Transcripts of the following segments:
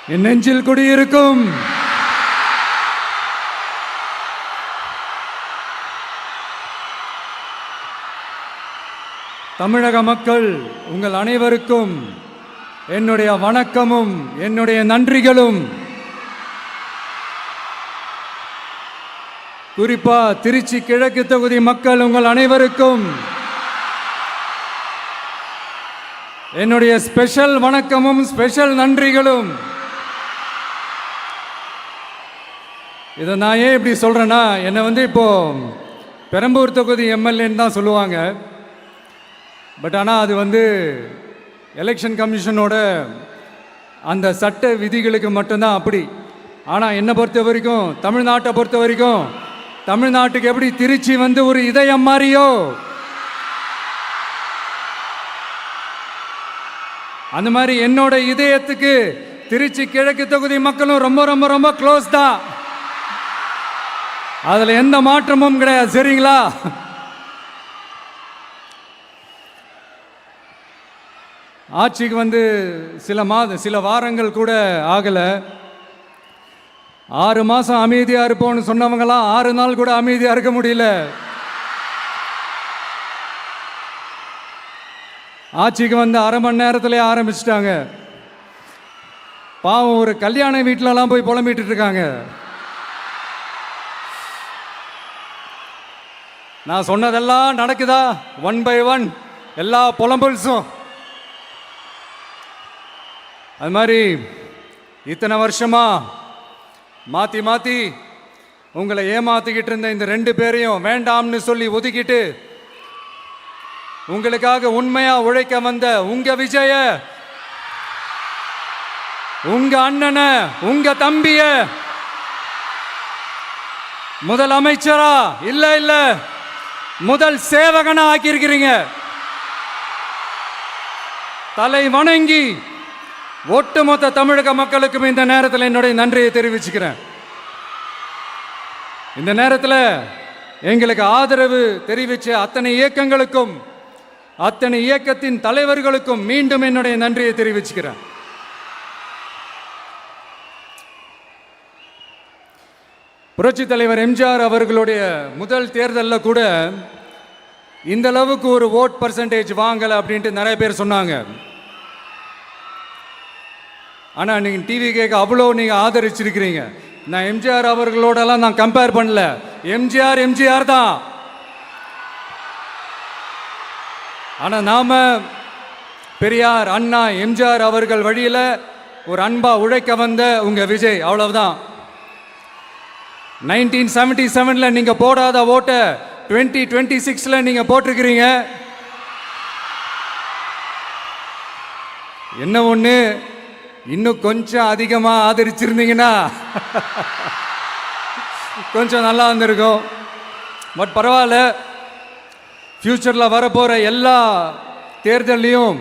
என் நெஞ்சில் குடியிருக்கும் தமிழக மக்கள் உங்கள் அனைவருக்கும் என்னுடைய வணக்கமும் என்னுடைய நன்றிகளும். குறிப்பா திருச்சி கிழக்கு தொகுதி மக்கள் உங்கள் அனைவருக்கும் என்னுடைய ஸ்பெஷல் வணக்கமும் ஸ்பெஷல் நன்றிகளும். இதை நான் ஏன் இப்படி சொல்றேன்னா, என்னை இப்போ பெரம்பூர் தொகுதி எம்எல்ஏன்னு தான் சொல்லுவாங்க. பட் ஆனால் அது எலெக்ஷன் கமிஷனோட அந்த சட்ட விதிகளுக்கு மட்டும்தான் அப்படி. ஆனால் என்னை பொறுத்த வரைக்கும், தமிழ்நாட்டை பொறுத்த வரைக்கும், தமிழ்நாட்டுக்கு எப்படி திருச்சி ஒரு இதயம் மாதிரியோ, அந்த மாதிரி என்னோட இதயத்துக்கு திருச்சி கிழக்கு தொகுதி மக்களும் ரொம்ப ரொம்ப ரொம்ப க்ளோஸ் தான். அதில் எந்த மாற்றமும் கிடையாது. சரிங்களா? ஆட்சிக்கு சில வாரங்கள் கூட ஆகலை. 6 மாதம் அமைதியாக இருப்போம்னு சொன்னவங்களாம் 6 நாள் கூட அமைதியாக இருக்க முடியல. ஆட்சிக்கு 1/2 மணி நேரத்திலே ஆரம்பிச்சிட்டாங்க. பாவம், ஒரு கல்யாண வீட்டிலலாம் போய் புலம்பிட்டு இருக்காங்க. நான் சொன்னதெல்லாம் நடக்குதா? 1 by 1 எல்லா புலம்பல்ஸும். அது மாதிரி இத்தனை வருஷமா மாற்றி மாற்றி உங்களை ஏமாத்திக்கிட்டு இருந்த இந்த 2 பேரையும் வேண்டாம்னு சொல்லி ஒதுக்கிட்டு உங்களுக்காக உண்மையா உழைக்க வந்த உங்க விஜய, உங்க அண்ணனை, உங்க தம்பிய முதல் அமைச்சரா இல்ல முதல் சேவகனா ஆக்கியிருக்கிறீங்க. தலை வணங்கி ஒட்டுமொத்த தமிழக மக்களுக்கும் இந்த நேரத்தில் என்னுடைய நன்றியை தெரிவிச்சுக்கிறேன். இந்த நேரத்தில் எங்களுக்கு ஆதரவு தெரிவித்த அத்தனை இயக்கங்களுக்கும், அத்தனை இயக்கத்தின் தலைவர்களுக்கும் மீண்டும் என்னுடைய நன்றியை தெரிவிச்சுக்கிறேன். புரட்சி தலைவர் எம்ஜிஆர் அவர்களுடைய முதல் தேர்தலில் கூட இந்த அளவுக்கு ஒரு ஓட் பர்சன்டேஜ் வாங்கலை அப்படின்ட்டு நிறைய பேர் சொன்னாங்க. ஆனால் நீங்கள் டிவி கேட்க அவ்வளோ நீங்கள் ஆதரிச்சிருக்கிறீங்க. நான் எம்ஜிஆர் அவர்களோடலாம் நான் கம்பேர் பண்ணல. எம்ஜிஆர் தான். ஆனால் நாம் பெரியார், அண்ணா, எம்ஜிஆர் அவர்கள் வழியில் ஒரு அன்பா உழைக்க வந்த உங்க விஜய், அவ்வளவுதான். 1977 நீங்க போடாத ஓட்டை 2026 நீங்க போட்டிருக்கிறீங்க. என்ன ஒன்று, இன்னும் கொஞ்சம் அதிகமாக ஆதரிச்சிருந்தீங்கன்னா கொஞ்சம் நல்லா இருந்திருக்கும். பட் பரவாயில்ல, ஃப்யூச்சரில் வரப்போகிற எல்லா தேர்தலையும்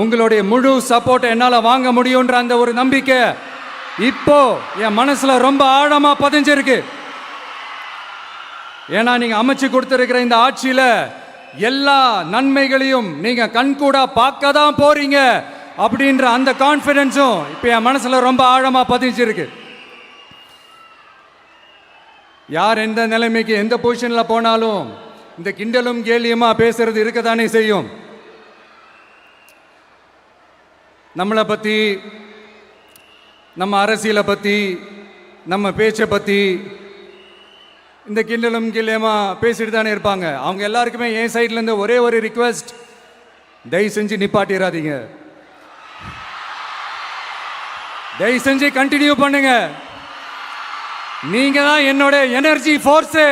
உங்களுடைய முழு சப்போர்ட்டை என்னால் வாங்க முடியுன்ற அந்த ஒரு நம்பிக்கை இப்போ என் மனசில் ரொம்ப ஆழமாக பதிஞ்சிருக்கு. ஏன்னா நீங்கள் அமைச்சு கொடுத்துருக்கிற இந்த ஆட்சியில் எல்லா நன்மைகளையும் நீங்கள் கண்கூடா பார்க்க தான் போறீங்க அப்படின்ற அந்த கான்ஃபிடென்ஸும் இப்போ என் மனசில் ரொம்ப ஆழமாக பதிஞ்சிருக்கு. யார் எந்த நிலைமைக்கு எந்த பொசிஷனில் போனாலும் இந்த கிண்டலும் கேலியுமா பேசுறது இருக்கத்தானே செய்யும். நம்மளை பற்றி, நம்ம அரசியலை பற்றி, நம்ம பேச்சை பற்றி இந்த கிண்டலும் கேலியுமா பேசிட்டு தானே இருப்பாங்க. அவங்க எல்லாருக்குமே என் சைட்லேருந்து ஒரே ஒரு ரிக்வெஸ்ட், தயவு செஞ்சு நிப்பாட்டிடாதீங்க. தயவு செஞ்சு கண்டினியூ பண்ணுங்க. நீங்க தான் என்னோட எனர்ஜி ஃபோர்ஸ்.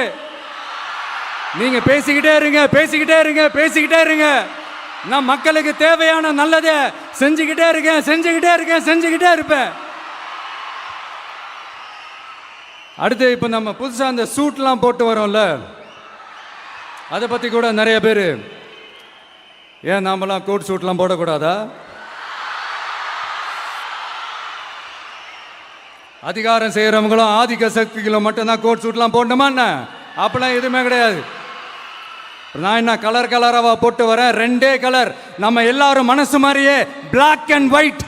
நீங்க பேசிக்கிட்டே இருங்க. நான் மக்களுக்கு தேவையான நல்லதை செஞ்சுக்கிட்டே இருப்பேன். அடுத்து இப்போ நம்ம புதுசாக அந்த சூட்லாம் போட்டு வரோம்ல, அதை பற்றி கூட நிறைய பேர், ஏன் நாமெல்லாம் கோட் சூட்லாம் போடக்கூடாதா? அதிகாரம் செய்கிறவங்களும் ஆதிக்க சக்திகளும் மட்டும்தான் கோட் சூட்லாம் போடணுமா என்ன? அப்பெல்லாம் எதுவுமே கிடையாது. நான் என்ன கலராக போட்டு வரேன், 2 கலர். நம்ம எல்லாரும் மனசு மாதிரியே பிளாக் அண்ட் ஒயிட்.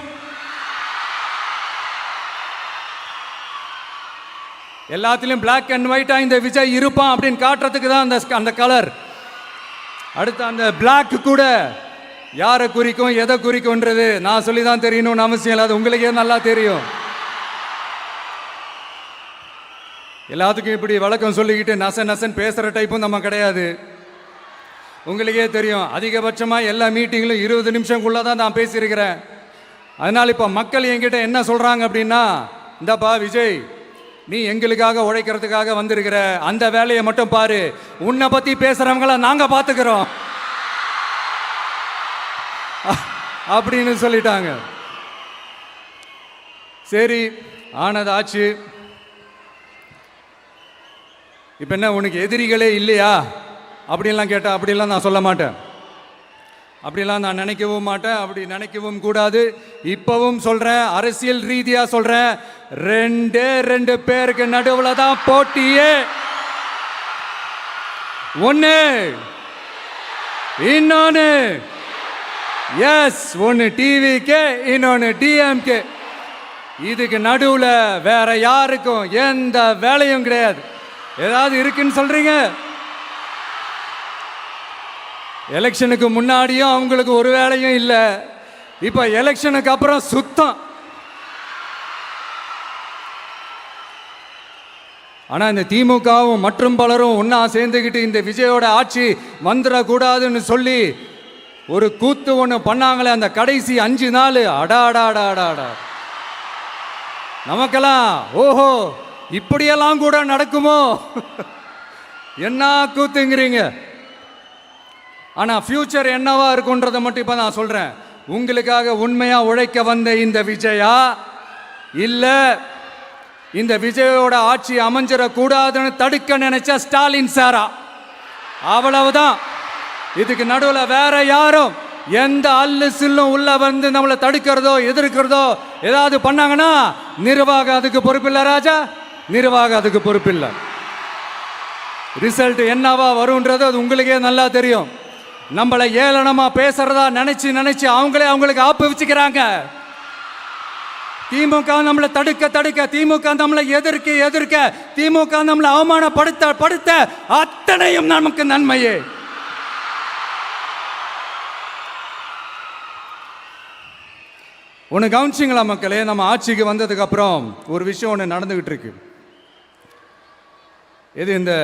எல்லாத்திலையும் பிளாக் அண்ட் ஒயிட்டா இந்த விஜய் இருப்பான் அப்படின்னு காட்டுறதுக்கு தான் அந்த கலர். அடுத்து அந்த பிளாக் கூட யாரை குறிக்கும் எதை குறிக்கும்ன்றது நான் சொல்லி தான் தெரியணும்னு அவசியம் இல்லை, அது உங்களுக்கே நல்லா தெரியும். எல்லாத்துக்கும் இப்படி வழக்கம் சொல்லிக்கிட்டு நசன் பேசுகிற டைப்பும் நம்ம கிடையாது. உங்களுக்கே தெரியும், அதிகபட்சமாக எல்லா மீட்டிங்கிலும் 20 நிமிஷம்குள்ளே தான் நான் பேசியிருக்கிறேன். அதனால் இப்போ மக்கள் என்கிட்ட என்ன சொல்கிறாங்க அப்படின்னா, இந்தப்பா விஜய், நீ எங்களுக்காக உழைக்கிறதுக்காக வந்திருக்கிற, அந்த வேலையை மட்டும் பாரு, உன்னை பற்றி பேசுகிறவங்கள நாங்கள் பார்த்துக்கிறோம் அப்படின்னு சொல்லிட்டாங்க. சரி, ஆனது ஆச்சு. இப்போ என்ன, உனக்கு எதிரிகளே இல்லையா அப்படின்லாம் கேட்டால் அப்படிலாம் நான் சொல்ல மாட்டேன், அப்படிலாம் நான் நினைக்கவும் மாட்டேன், அப்படி நினைக்கவும் கூடாது. இப்பவும் சொல்கிறேன், அரசியல் ரீதியாக சொல்கிறேன், 2 பேருக்கு நடுவில் தான் போட்டியே. ஒன்று இன்னொன்று, எஸ், ஒன்று டிவிக்கு, இன்னொன்று டிஎம்கே. இதுக்கு நடுவில் வேற யாருக்கும் எந்த வேலையும் கிடையாது. ஏதாவது இருக்குன்னு சொல்றீங்க? எலெக்ஷனுக்கு முன்னாடியும் அவங்களுக்கு ஒரு வேலையும் இல்லை, இப்ப எலெக்ஷனுக்கு அப்புறம் சுத்தம். ஆனா இந்த திமுகவும் மற்றும் பலரும் ஒன்னா சேர்ந்துக்கிட்டு இந்த விஜயோட ஆட்சி வந்துடக்கூடாதுன்னு சொல்லி ஒரு கூத்து ஒன்று பண்ணாங்களே, அந்த கடைசி 5 நாள், அடாடாடாடாடா, நமக்கெல்லாம் ஓஹோ இப்படியெல்லாம் கூட நடக்குமோ என்ன கூத்துங்கிறீங்க. ஆனா ஃபியூச்சர் என்னவா இருக்குன்றதை மட்டும் இப்ப நான் சொல்றேன். உங்களுக்காக உண்மையா உழைக்க வந்த இந்த விஜயா, இல்ல இந்த விஜயோட ஆட்சி அமைஞ்சிடக்கூடாதுன்னு தடுக்க நினைச்ச ஸ்டாலின் சாரா, அவ்வளவுதான். இதுக்கு நடுவில் வேற யாரும் எந்த அல்லு சில்லும் உள்ள வந்து நம்மளை தடுக்கிறதோ எதிர்க்கிறதோ ஏதாவது பண்ணாங்கன்னா நிர்வாகம் அதுக்கு பொறுப்பில்லை ராஜா, நிர்வாகம் அதுக்கு பொறுப்பில்லை. ரிசல்ட் என்னவா வரும்ன்றது அது உங்களுக்கே நல்லா தெரியும். நம்மளை ஏளனமா பேசுறதா நினைச்சு அவங்களுக்கு ஆப்பு வச்சுக்கிறாங்க. திமுக நம்மளை தடுக்க, திமுக நம்மளை எதிர்க்க, திமுக நம்மளை அவமானப்படுத்த அத்தனையும் நமக்கு நன்மையே. ஒன்று கவனிச்சிங்களா மக்களே, நம்ம ஆட்சிக்கு வந்ததுக்கு அப்புறம் ஒரு விஷயம் ஒன்று நடந்துகிட்டு இருக்கு. இது இந்த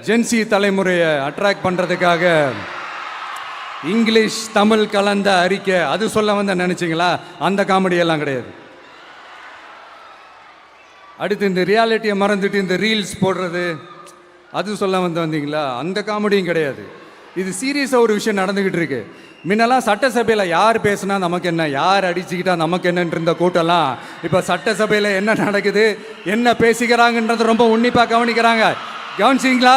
ஜென்சி தலைமுறையை அட்ராக்ட் பண்றதுக்காக இங்கிலீஷ் தமிழ் கலந்த அறிக்கை, அது சொல்ல வந்த நினைச்சிங்களா? அந்த காமெடி எல்லாம் கிடையாது. அடுத்து இந்த ரியாலிட்டியை மறந்துட்டு இந்த ரீல்ஸ் போடுறது, அது சொல்ல வந்தீங்களா? அந்த காமெடியும் கிடையாது. இது சீரியஸாக ஒரு விஷயம் நடந்துகிட்டு இருக்கு. முன்னெல்லாம் சட்டசபையில் யார் பேசுனா நமக்கு என்ன, யார் அடிச்சுக்கிட்டா நமக்கு என்னன்னு இருந்த கூட்டம்லாம் இப்போ சட்டசபையில் என்ன நடக்குது, என்ன பேசிக்கிறாங்கன்றது ரொம்ப உன்னிப்பாக கவனிக்கிறாங்க. கவனிச்சிங்களா?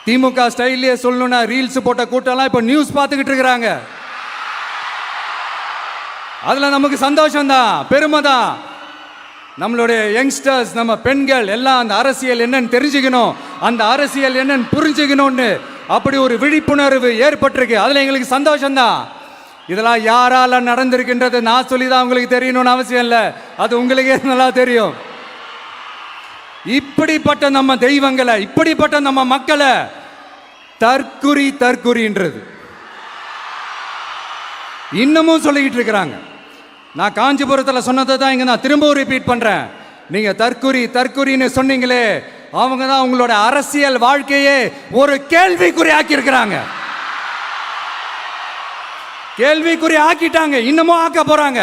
திமுக ஸ்டைல்லையே சொல்லணும்னா ரீல்ஸ் போட்ட கூட்டம்லாம் இப்போ நியூஸ் பார்த்துக்கிட்டு இருக்கிறாங்க. அதில் நமக்கு சந்தோஷம் தான், பெருமை தான். நம்மளுடைய யங்ஸ்டர்ஸ், நம்ம பெண்கள் எல்லாம் அந்த அரசியல் என்னன்னு தெரிஞ்சுக்கணும், அந்த அரசியல் என்னன்னு புரிஞ்சுக்கணும்னு அப்படி ஒரு விழிப்புணர்வு ஏற்பட்டிருக்கு. அதில் எங்களுக்கு சந்தோஷம்தான். இதெல்லாம் யாரால நடந்திருக்கின்றது நான் சொல்லி தான் உங்களுக்கு தெரியணும்னு அவசியம் இல்லை, அது உங்களுக்கே நல்லா தெரியும். இப்படிப்பட்ட நம்ம தெய்வங்களை, இப்படிப்பட்ட நம்ம மக்களை தற்குறின்றது இன்னமும் சொல்லிக்கிட்டு இருக்கிறாங்க. நான் காஞ்சிபுரத்தில் சொன்னதை தான் இங்கே நான் திரும்பவும் ரிப்பீட் பண்ணுறேன். நீங்கள் தற்குறின்னு சொன்னீங்களே, அவங்க தான் உங்களோட அரசியல் வாழ்க்கையே ஒரு கேள்விக்குறி ஆக்கியிருக்கிறாங்க. கேள்விக்குறி ஆக்கிட்டாங்க, இன்னமும் ஆக்க போறாங்க.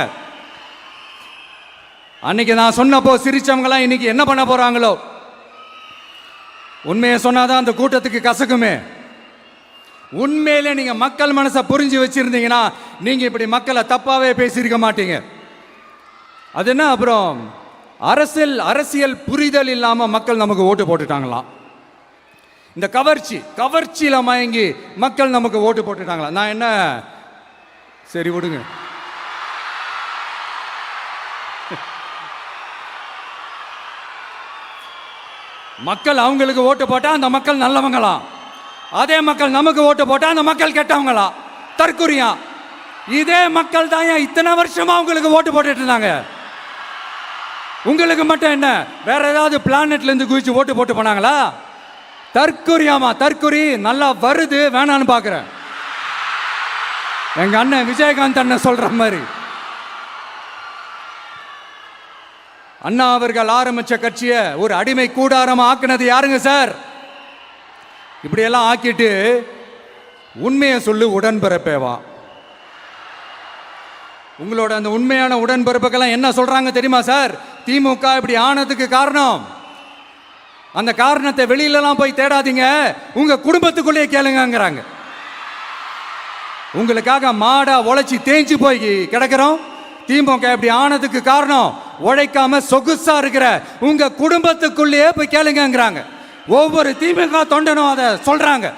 அன்னைக்கு நான் சொன்னப்போ சிரிச்சவங்களாம் இன்னைக்கு என்ன பண்ண போறாங்களோ. உண்மையை சொன்னாதான் அந்த கூட்டத்துக்கு கசக்குமே. உண்மையிலே நீங்க மக்கள் மனசை புரிஞ்சு வச்சிருந்தீங்கன்னா நீங்க இப்படி மக்களை தப்பாவே பேசியிருக்க மாட்டீங்க. அது என்ன, அப்புறம் அரசியல் புரிதல் இல்லாம மக்கள் நமக்கு ஓட்டு போட்டுட்டாங்களாம். இந்த கவர்ச்சியில மயங்கி மக்கள் நமக்கு ஓட்டு போட்டுட்டாங்களா? நான் என்ன, சரி விடுங்க. மக்கள் அவங்களுக்கு ஓட்டு போட்டா அந்த மக்கள் நல்லவங்களாம், அதே மக்கள் நமக்கு ஓட்டு போட்டா அந்த மக்கள் கெட்டவங்களா, தற்குறியா. இதே மக்கள் தான் இத்தனை வருஷமா அவங்களுக்கு ஓட்டு போட்டுட்டு இருந்தாங்க. உங்களுக்கு மட்டும் என்ன, வேற ஏதாவது பிளானட்ல இருந்து குதிச்சு ஓட்டு போட்டு போனாங்களா? தற்கொரியாமா, தற்கொரி நல்லா வருது, வேணான்னு பாக்குறேன். எங்க அண்ணன் விஜயகாந்த் அண்ணன் சொல்ற மாதிரி, அண்ணா அவர்கள் ஆரம்பிச்ச கட்சியை ஒரு அடிமை கூடாரமா ஆக்குனது யாருங்க சார்? இப்படியெல்லாம் ஆக்கிட்டு உண்மையை சொல்லு உடன்பிறப்பேவா. உங்களோட அந்த உண்மையான உடன்பிறப்புக்கெல்லாம் என்ன சொல்றாங்க தெரியுமா சார்? திமுக இப்படி ஆனதுக்கு காரணம், அந்த காரணத்தை வெளியிலலாம் போய் தேடாதீங்க, உங்க குடும்பத்துக்குள்ளேயே கேளுங்கிறாங்க. உங்களுக்காக மாடா உழைச்சி தேஞ்சு போய் கிடக்கிறோம். திமுக இப்படி ஆனதுக்கு காரணம் உழைக்காம சொகுசா இருக்கிற உங்க குடும்பத்துக்குள்ளேயே போய் கேளுங்கிறாங்க. ஒவ்வொரு திமுக தொண்டனும் அதை சொல்றாங்க.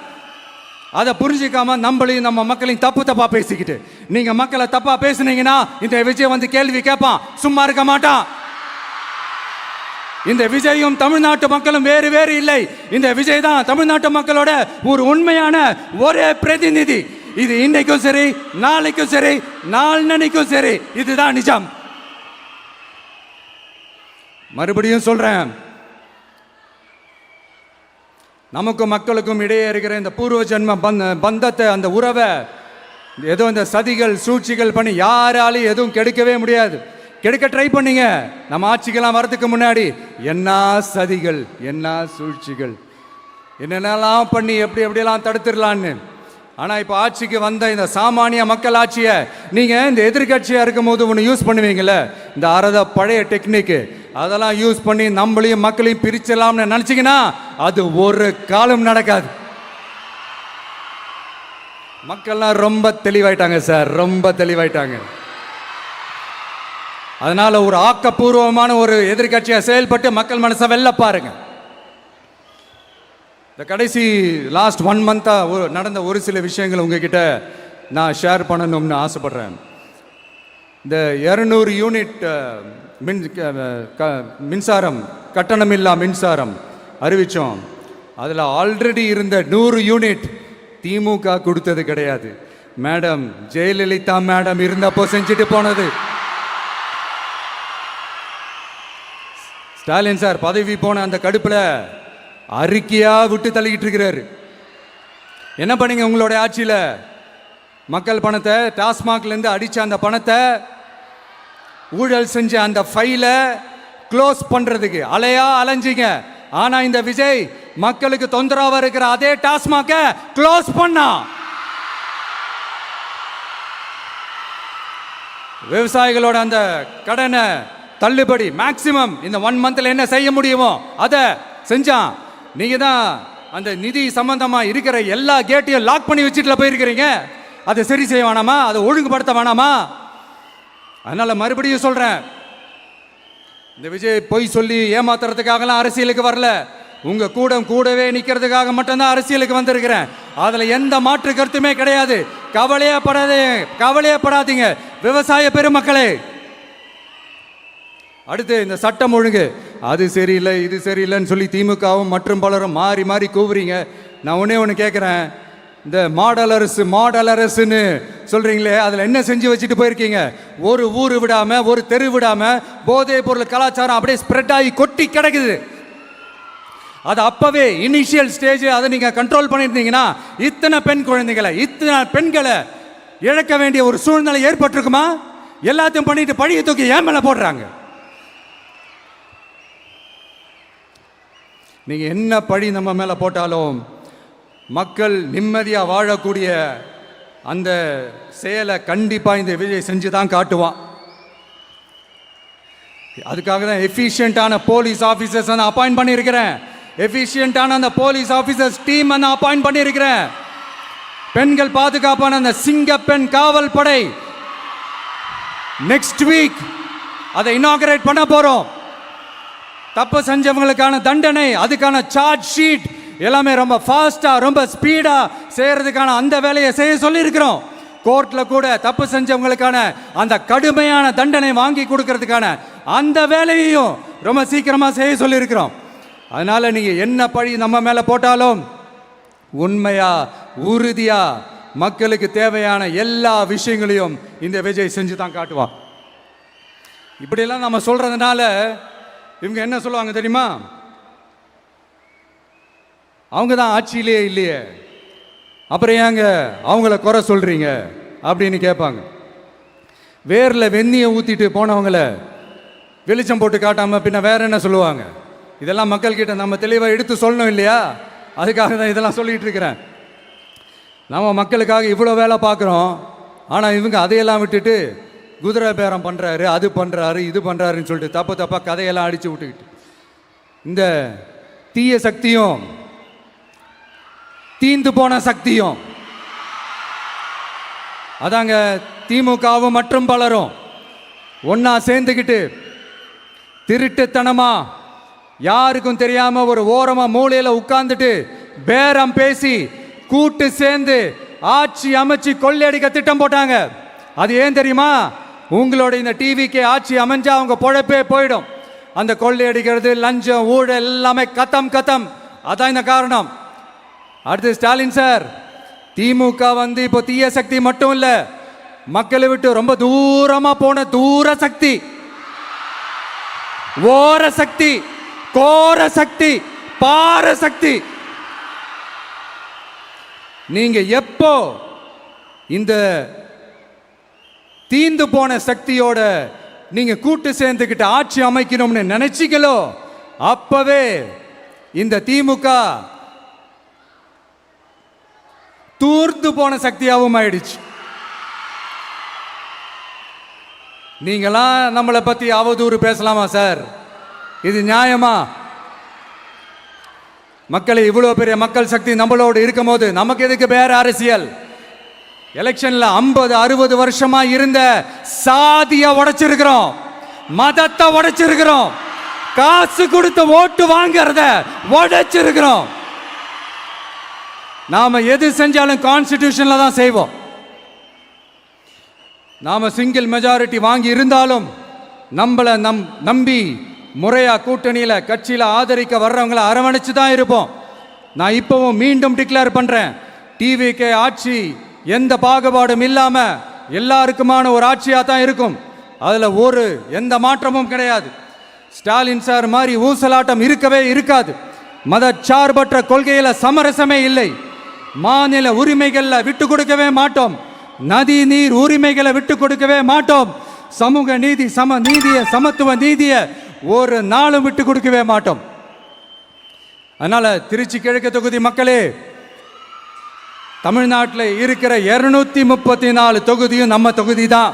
அதை புரிஞ்சிக்காம நம்மளையும் நம்ம மக்களையும் தப்பா பேசிக்கிட்டு, நீங்க மக்களை தப்பா பேசுனீங்கன்னா இந்த விஜய் வந்து கேள்வி கேட்பான், சும்மா இருக்க மாட்டான். இந்த விஜயும் தமிழ்நாட்டு மக்களும் வேறு வேறு இல்லை. இந்த விஜய் தான் தமிழ்நாட்டு மக்களோட ஒரு உண்மையான ஒரே பிரதிநிதி. இது இன்னைக்கும் சரி, நாளைக்கும் சரி, நாளன்னைக்கும் சரி, இதுதான் நிஜம். மறுபடியும் சொல்றேன், நமக்கும் மக்களுக்கும் இடையே இருக்கிற இந்த பூர்வ ஜென்ம பந்தத்தை, அந்த உறவை ஏதோ இந்த சதிகள் சூழ்ச்சிகள் பண்ணி யாராலையும் எதுவும் கெடுக்கவே முடியாது. கெடுக்க ட்ரை பண்ணீங்க நம்ம ஆட்சிக்கெல்லாம் வரதுக்கு முன்னாடி. என்ன சதிகள், என்ன சூழ்ச்சிகள், என்னென்னலாம் பண்ணி எப்படியெல்லாம் தடுத்துடலான்னு. ஆனால் இப்போ ஆட்சிக்கு வந்த இந்த சாமானிய மக்கள் ஆட்சியை நீங்கள் இந்த எதிர்கட்சியாக இருக்கும் போது ஒன்று யூஸ் பண்ணுவீங்கள்ல, இந்த பழைய டெக்னிக்கு, அதெல்லாம் யூஸ் பண்ணி நம்மளையும் மக்களையும் பிரிச்சலாம்னு நினச்சிங்கன்னா அது ஒரு காலம் நடக்காது. மக்கள்லாம் ரொம்ப தெளிவாயிட்டாங்க சார், ரொம்ப தெளிவாயிட்டாங்க. அதனால ஒரு ஆக்கப்பூர்வமான ஒரு எதிர்கட்சியாக செயல்பட்டு மக்கள் மனசை வெல்ல பாருங்க. இந்த கடைசி லாஸ்ட் 1 மந்த்தா நடந்த ஒரு சில விஷயங்கள் உங்ககிட்ட நான் ஷேர் பண்ணணும்னு ஆசைப்படுறேன். இந்த 200 யூனிட் மின்சாரம், கட்டணமில்லா மின்சாரம் அறிவித்தோம். அதில் ஆல்ரெடி இருந்த 100 யூனிட் திமுக கொடுத்தது கிடையாது. மேடம் ஜெயலலிதா மேடம் இருந்தப்போ செஞ்சுட்டு போனது. ஸ்டாலின் சார் பதவி போன அந்த கடுப்பில் அறிக்கையா விட்டு தள்ளிக்கிட்டு இருக்கிறாரு. என்ன பண்ணீங்க உங்களோட ஆட்சியில்? மக்கள் பணத்தை, டாஸ்மாக்லேருந்து அடித்த அந்த பணத்தை, ஊழல் செஞ்ச அந்த ஃபைலை க்ளோஸ் பண்ணுறதுக்கு அலைஞ்சிங்க. ஆனால் இந்த விஜய் மக்களுக்கு தொந்தரவாக இருக்கிற அதே டாஸ்மாக்கை க்ளோஸ் பண்ணா. விவசாயிகளோட அந்த கடனை தள்ளுபடி மேக்சிமம் இந்த 1 மந்த்ல என்ன செய்ய முடியுமோ அதை செஞ்சான். நீங்க தான் அந்த நிதி சம்பந்தமா இருக்கிற எல்லா கேட்டையும் லாக் பண்ணி வச்சுட்டு போயிருக்கிறீங்க. அதை சரி செய்ய வேணாமா? அதை ஒழுங்குபடுத்த வேணாமா? அதனால மறுபடியும் சொல்றேன், இந்த விஜய் பொய் சொல்லி ஏமாத்துறதுக்காகலாம் அரசியலுக்கு வரல. உங்க கூடவே நிக்கிறதுக்காக மட்டும்தான் அரசியலுக்கு வந்திருக்கிறேன். அதுல எந்த மாற்று கருத்துமே கிடையாது. கவலையப்படாதீங்க விவசாய பெருமக்களே. அடுத்து இந்த சட்டம் ஒழுங்கு, அது சரியில்லை இது சரியில்லைன்னு சொல்லி திமுகவும் மற்றும் பலரும் மாறி மாறி கூவுறீங்க. நான் ஒன்று கேட்குறேன், இந்த மாடல் அரசுன்னு சொல்கிறீங்களே, அதில் என்ன செஞ்சு வச்சுட்டு போயிருக்கீங்க? ஒரு ஊர் விடாமல், ஒரு தெரு விடாமல் போதைப் பொருள் கலாச்சாரம் அப்படியே ஸ்ப்ரெட் ஆகி கொட்டி கிடக்குது. அது அப்போவே இனிஷியல் ஸ்டேஜ் அதை நீங்கள் கண்ட்ரோல் பண்ணியிருந்தீங்கன்னா இத்தனை பெண்களை இழக்க வேண்டிய ஒரு சூழ்நிலை ஏற்பட்டிருக்குமா? எல்லாத்தையும் பண்ணிட்டு பழியை தூக்கி ஏன் மேலே போடுறாங்க. நீங்கள் என்ன பழி நம்ம மேலே போட்டாலும் மக்கள் நிம்மதியாக வாழக்கூடிய அந்த செயலை கண்டிப்பாக இந்த விஜய் செஞ்சு தான் காட்டுவான். அதுக்காக தான் எஃபிஷியண்டான போலீஸ் ஆஃபீஸர்ஸ் நான் அப்பாயிண்ட் பண்ணியிருக்கிறேன். எஃபிஷியண்டான அந்த போலீஸ் ஆஃபீஸர்ஸ் டீம் நான் அப்பாயிண்ட் பண்ணியிருக்கிறேன். பெண்கள் பாதுகாப்பான அந்த சிங்கப்பெண் காவல் படை நெக்ஸ்ட் வீக் அதை இனாகரேட் பண்ண போகிறோம். தப்பு செஞ்சவங்களுக்கான தண்டனை, அதுக்கான சார்ஜ் ஷீட் எல்லாமே ரொம்ப ஃபாஸ்ட்டாக ரொம்ப ஸ்பீடாக செய்கிறதுக்கான அந்த வேலையை செய்ய சொல்லியிருக்கிறோம். கோர்ட்டில் கூட தப்பு செஞ்சவங்களுக்கான அந்த கடுமையான தண்டனை வாங்கி கொடுக்கறதுக்கான அந்த வேலையையும் ரொம்ப சீக்கிரமாக செய்ய சொல்லியிருக்கிறோம். அதனால் நீங்கள் என்ன பழி நம்ம மேலே போட்டாலும் உண்மையாக உறுதியாக மக்களுக்கு தேவையான எல்லா விஷயங்களையும் இந்த விஜய் செஞ்சு தான் காட்டுவான். இப்படியெல்லாம் நம்ம சொல்கிறதுனால இவங்க என்ன சொல்லுவாங்க தெரியுமா? அவங்க தான் ஆட்சியிலே இல்லையே, அப்புறம் ஏங்க அவங்கள குறை சொல்றீங்க அப்படின்னு கேட்பாங்க. வேரில் வெந்நியை ஊற்றிட்டு போனவங்கள வெளிச்சம் போட்டு காட்டாமல் பின்ன வேற என்ன சொல்லுவாங்க? இதெல்லாம் மக்கள்கிட்ட நம்ம தெளிவாக எடுத்து சொல்லணும் இல்லையா? அதுக்காக தான் இதெல்லாம் சொல்லிகிட்டு இருக்கிறேன். நம்ம மக்களுக்காக இவ்வளோ வேலை பார்க்குறோம், ஆனால் இவங்க அதையெல்லாம் விட்டுட்டு குதிரை பேரம் பண்ணுறாரு, அது பண்ணுறாரு, இது பண்ணுறாருன்னு சொல்லிட்டு தப்பு தப்பாக கதையெல்லாம் அடித்து விட்டுக்கிட்டு இந்த தீய சக்தியும் தீந்து போன சக்தியும் அதாங்க திமுகவும் மற்றும் பலரும் ஒன்னா சேர்ந்துக்கிட்டு திருட்டுத்தனமா யாருக்கும் தெரியாம ஒரு ஓரமா மூலையில உட்கார்ந்துட்டு பேரம் பேசி கூட்டு சேர்ந்து ஆட்சி அமைச்சு கொள்ளையடிக்க திட்டம் போட்டாங்க. அது ஏன் தெரியுமா? உங்களோட இந்த டிவிக்கு ஆட்சி அமைஞ்சா அவங்க பொழப்பே போயிடும். அந்த கொள்ளையடிக்கிறது, லஞ்சம், ஊழல் எல்லாமே கத்தம் கத்தம். அதான் இந்த காரணம். அடுத்து ஸ்டாலின் சார், திமுக வந்து இப்போ தீய சக்தி மட்டும் இல்ல, மக்களை விட்டு ரொம்ப தூரமா போன தூர சக்தி, ஓர சக்தி, கோர சக்தி, பார சக்தி. நீங்க எப்போ இந்த தீந்து போன சக்தியோட நீங்க கூட்டு சேர்ந்துக்கிட்டு ஆட்சி அமைக்கணும்னு நினைச்சீங்களோ அப்பவே இந்த திமுக தூர்ந்து போன சக்தியாகவும் ஆயிடுச்சு. நீங்களாம் நம்மளை பத்தி அவதூறு பேசலாமா சார்? இது நியாயமா? மக்களை இவ்வளவு பெரிய மக்கள் சக்தி நம்மளோடு இருக்கும் போது நமக்கு எதுக்கு வேற அரசியல்? எலெக்ஷன்ல 50-60 வருஷமா இருந்த சாதிய உடைச்சிருக்கிறோம், மதத்தை உடைச்சிருக்கிறோம், காசு கொடுத்து ஓட்டு வாங்கறத உடைச்சிருக்கிறோம். நாம எது செஞ்சாலும் கான்ஸ்டிடியூஷன்ல தான் செய்வோம். நாம சிங்கிள் மெஜாரிட்டி வாங்கி இருந்தாலும் நம்மளை நம்பி முறையா கூட்டணியில கட்சியில ஆதரிக்க வர்றவங்களை அரவணைச்சு தான் இருப்போம். நான் இப்பவும் மீண்டும் டிக்ளேர் பண்றேன், டிவிகே ஆட்சி எந்த பாகுபாடும் இல்லாம எல்லாருக்குமான ஒரு ஆட்சியா தான் இருக்கும். அதுல எந்த மாற்றமும் கிடையாது. ஸ்டாலின் சார் மாதிரி ஊசலாட்டம் இருக்கவே இருக்காது. மதச்சார்பற்ற கொள்கையில சமரசமே இல்லை. மாநில உரிமைகளை விட்டு கொடுக்கவே மாட்டோம். நதி நீர் உரிமைகளை விட்டு கொடுக்கவே மாட்டோம். சமூக நீதி, சம நீதிய, சமத்துவ நீதிய ஒரு நாளும் விட்டு கொடுக்கவே மாட்டோம். அதனால திருச்சி கிழக்கு தொகுதி மக்களே, தமிழ்நாட்டில் இருக்கிற 234 தொகுதியும் நம்ம தொகுதி தான்.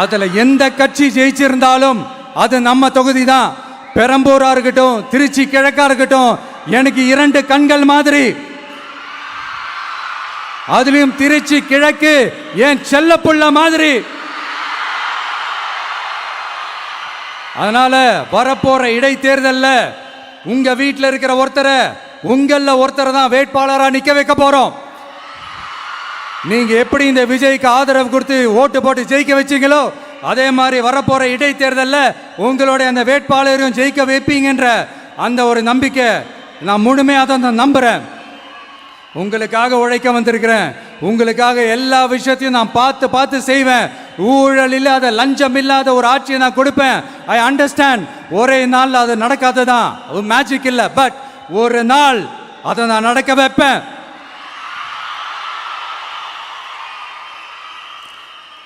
அதுல எந்த கட்சி ஜெயிச்சிருந்தாலும் அது நம்ம தொகுதி தான். பெரம்பூரா இருக்கட்டும், திருச்சி கிழக்கா இருக்கட்டும், எனக்கு 2 கண்கள் மாதிரி. அதுலயும் திருச்சி கிழக்கு என் செல்ல புள்ள மாதிரி. அதனால வரப்போற இடைத்தேர்தல்ல உங்க வீட்டில் இருக்கிற ஒருத்தரை, உங்கள ஒருத்தரை தான் வேட்பாளரா நிக்க வைக்க போறோம். நீங்க எப்படி இந்த விஜய்க்கு ஆதரவு கொடுத்து ஓட்டு போட்டு ஜெயிக்க வச்சீங்களோ அதே மாதிரி வரப்போற இடைத்தேர்தல்ல உங்களுடைய அந்த வேட்பாளரையும் ஜெயிக்க வைப்பீங்கன்ற அந்த ஒரு நம்பிக்கை நான் முழுமையாக தான் நம்புறேன். உங்களுக்காக உழைக்க வந்திருக்கிறேன். உங்களுக்காக எல்லா விஷயத்தையும் நான் பார்த்து பார்த்து செய்வேன். ஊழல் இல்லாத, லஞ்சம் இல்லாத ஒரு ஆட்சியை நான் கொடுப்பேன். I understand. ஒரே நாள் அது நடக்காததான், மேஜிக் இல்லை. பட் ஒரு நாள் அதை நான் நடக்க வைப்பேன்.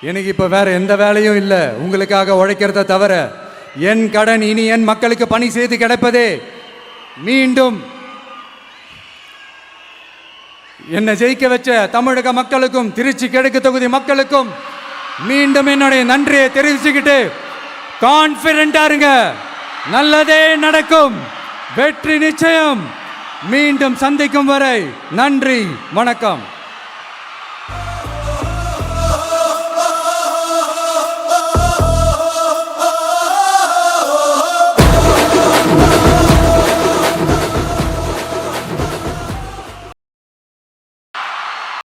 எனக்கு இப்ப வேற எந்த வேலையும் இல்லை உங்களுக்காக உழைக்கிறத தவிர. என் கடன் இனி என் மக்களுக்கு பணி செய்து கிடைப்பதே. மீண்டும் என்னை ஜெயிக்க வச்ச தமிழக மக்களுக்கும் திருச்சி கிழக்கு தொகுதி மக்களுக்கும் மீண்டும் என்னுடைய நன்றியை தெரிவிச்சுக்கிட்டு கான்பிடண்டா இருங்க, நல்லதே நடக்கும், வெற்றி நிச்சயம். மீண்டும் சந்திக்கும் வரை நன்றி, வணக்கம்.